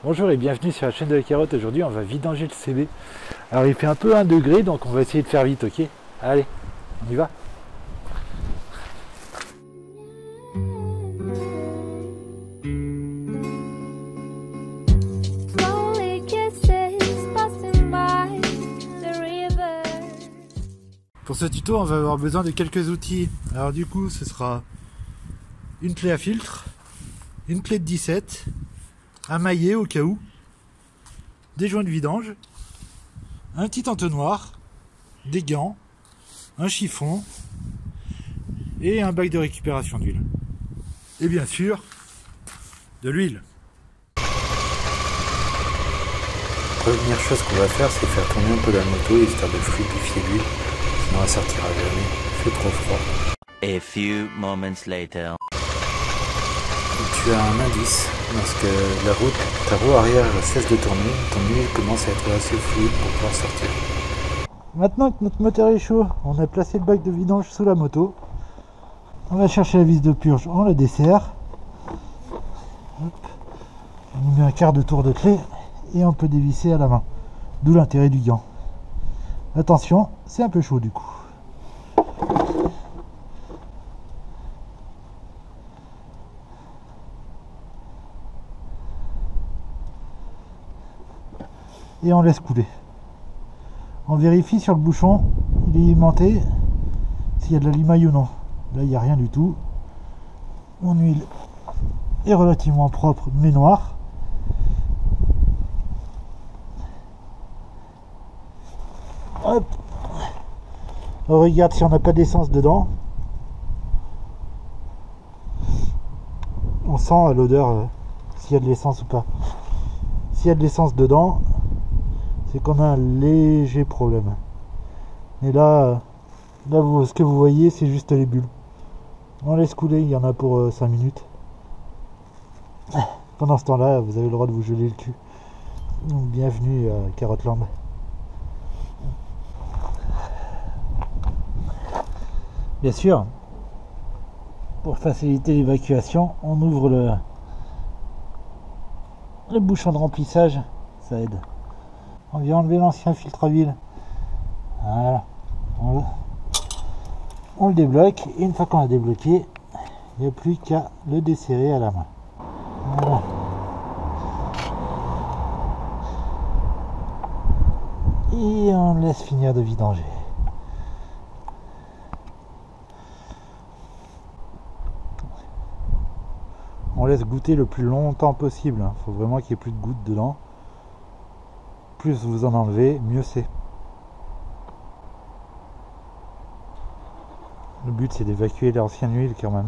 Bonjour et bienvenue sur la chaîne de la carotte. Aujourd'hui on va vidanger le CB. Alors il fait un peu 1 degré donc on va essayer de faire vite, ok? Allez, on y va. Pour ce tuto on va avoir besoin de quelques outils. Alors du coup ce sera une clé à filtre, une clé de 17, un maillet au cas où, des joints de vidange, un petit entonnoir, des gants, un chiffon et un bac de récupération d'huile. Et bien sûr, de l'huile. Première chose qu'on va faire, c'est faire tourner un peu la moto histoire de fluidifier l'huile, sinon elle sortira jamais, il fait trop froid. A few moments later. Tu as un indice, lorsque ta roue arrière cesse de tourner, ton huile commence à être assez fluide pour pouvoir sortir. Maintenant que notre moteur est chaud, on a placé le bac de vidange sous la moto. On va chercher la vis de purge, on la dessert. Hop. On y met un quart de tour de clé et on peut dévisser à la main. D'où l'intérêt du gant. Attention, c'est un peu chaud du coup. Et on laisse couler. On vérifie sur le bouchon, il est aimanté, s'il y a de la limaille ou non. Là, il n'y a rien du tout. Mon huile est relativement propre, mais noire. Hop. On regarde si on n'a pas d'essence dedans. On sent à l'odeur s'il y a de l'essence ou pas. S'il y a de l'essence dedans, c'est qu'on a un léger problème. Et là ce que vous voyez, c'est juste les bulles. On laisse couler, il y en a pour 5 minutes. Pendant ce temps-là, vous avez le droit de vous geler le cul. Donc, bienvenue à Carotland. Bien sûr, pour faciliter l'évacuation, on ouvre le bouchon de remplissage, ça aide. On vient enlever l'ancien filtre à huile. Voilà. On le débloque et une fois qu'on l'a débloqué, il n'y a plus qu'à le desserrer à la main. Voilà. Et on laisse finir de vidanger. On laisse goûter le plus longtemps possible. Il faut vraiment qu'il n'y ait plus de gouttes dedans. Plus vous en enlevez, mieux c'est. Le but c'est d'évacuer l'ancienne huile quand même.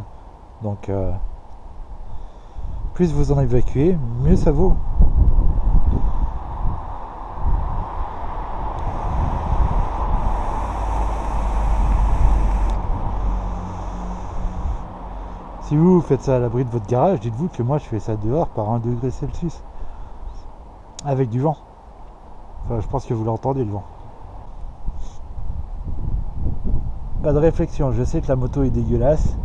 Donc plus vous en évacuez, mieux ça vaut. Si vous faites ça à l'abri de votre garage, dites-vous que moi je fais ça dehors par 1 degré Celsius. Avec du vent. Enfin, je pense que vous l'entendez le vent. Pas de réflexion, je sais que la moto est dégueulasse.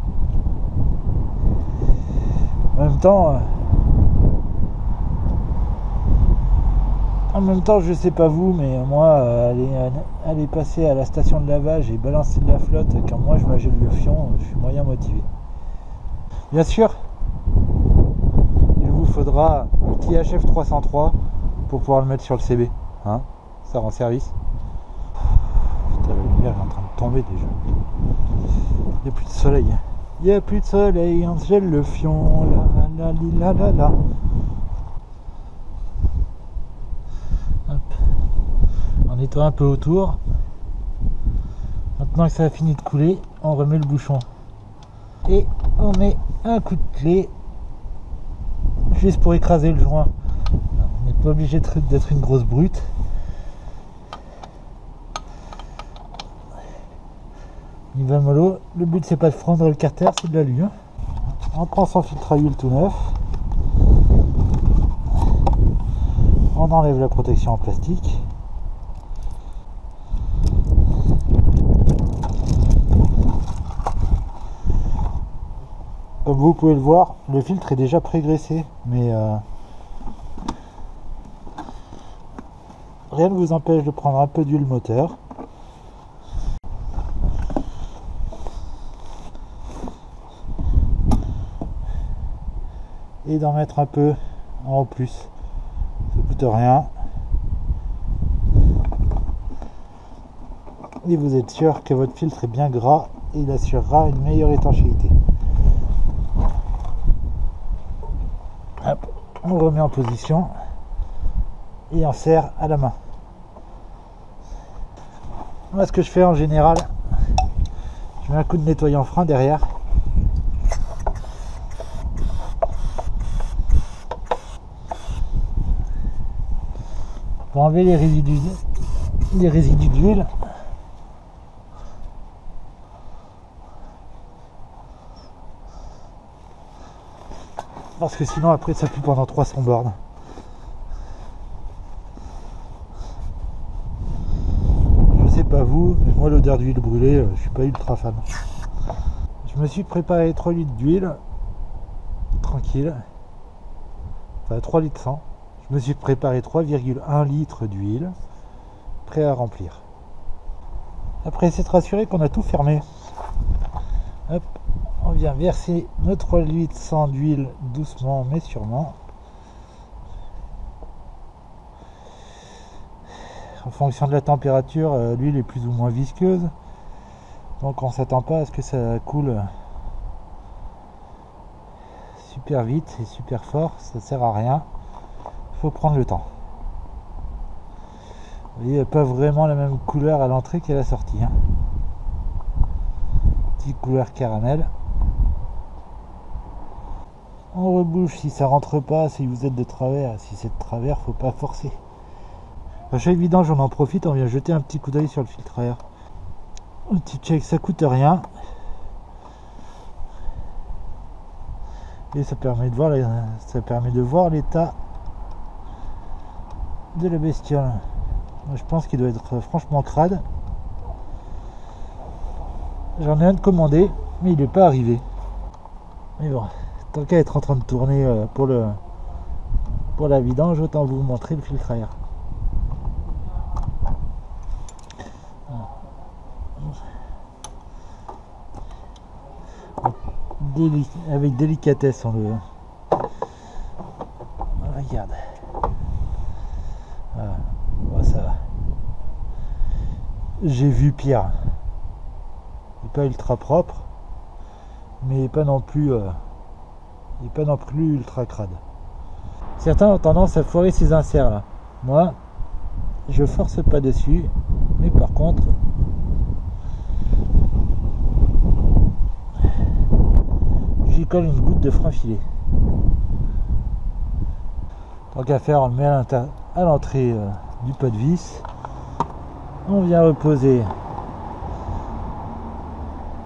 En même temps, je sais pas vous, mais moi, aller passer à la station de lavage et balancer de la flotte, quand moi je m'agèle le fion, je suis moyen motivé. Bien sûr, il vous faudra un petit HF 303 pour pouvoir le mettre sur le CB. Hein, ça rend service. Putain, la lumière est en train de tomber déjà. Il n'y a plus de soleil. Il n'y a plus de soleil, on se gèle le fion. La. Hop. On nettoie un peu autour. Maintenant que ça a fini de couler, on remet le bouchon. Et on met un coup de clé juste pour écraser le joint. On n'est pas obligé d'être une grosse brute. Il va mollo. Le but c'est pas de prendre le carter, c'est de l'alu. On prend son filtre à huile tout neuf. On enlève la protection en plastique. Comme vous pouvez le voir, le filtre est déjà prégraissé, mais Rien ne vous empêche de prendre un peu d'huile moteur. Et d'en mettre un peu en plus. Ça coûte rien. Et vous êtes sûr que votre filtre est bien gras et il assurera une meilleure étanchéité. Hop, on le remet en position et on serre à la main. Moi, ce que je fais en général, je mets un coup de nettoyant frein derrière. Pour enlever les résidus d'huile. Parce que sinon après ça pue pendant 300 bornes. Je sais pas vous, mais moi l'odeur d'huile brûlée, je suis pas ultra fan. Je me suis préparé 3 litres d'huile, tranquille, enfin 3 litres 100. Je me suis préparé 3,1 litres d'huile, prêt à remplir. Après s'être rassuré qu'on a tout fermé, hop, on vient verser nos 3 litres 100 d'huile doucement mais sûrement. En fonction de la température, l'huile est plus ou moins visqueuse. Donc on ne s'attend pas à ce que ça coule super vite et super fort. Ça sert à rien. Il faut prendre le temps. Vous voyez, pas vraiment la même couleur à l'entrée qu'à la sortie. Hein. Petite couleur caramel. On rebouche si ça rentre pas, si vous êtes de travers. Si c'est de travers, faut pas forcer. À chaque vidange, on en profite, on vient jeter un petit coup d'œil sur le filtre à air. Un petit check, ça coûte rien. Et ça permet de voir l'état de la bestiole. Moi, je pense qu'il doit être franchement crade. J'en ai un de commandé, mais il n'est pas arrivé. Mais bon, tant qu'à être en train de tourner pour la vidange, autant vous montrer le filtre à air. Avec délicatesse on le regarde. Voilà. Bon, ça va. J'ai vu pire. Il n'est pas ultra propre, mais il n'est pas non plus ultra crade. Certains ont tendance à foirer ces inserts là. Moi, je force pas dessus, mais par contre j'y colle une goutte de frein filé. Tant qu'à faire, on le met à l'entrée du pot de vis. On vient reposer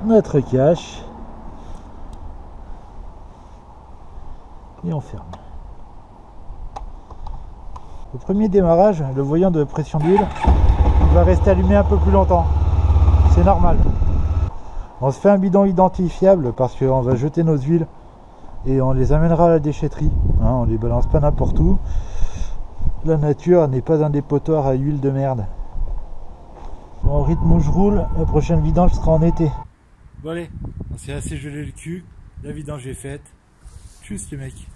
notre cache et on ferme. Au premier démarrage, le voyant de pression d'huile va rester allumé un peu plus longtemps. C'est normal. On se fait un bidon identifiable parce qu'on va jeter nos huiles et on les amènera à la déchetterie. Hein, on les balance pas n'importe où. La nature n'est pas un dépotoir à huile de merde. Bon, au rythme où je roule, la prochaine vidange sera en été. Bon allez, on s'est assez gelé le cul. La vidange est faite. Tchuss les mecs.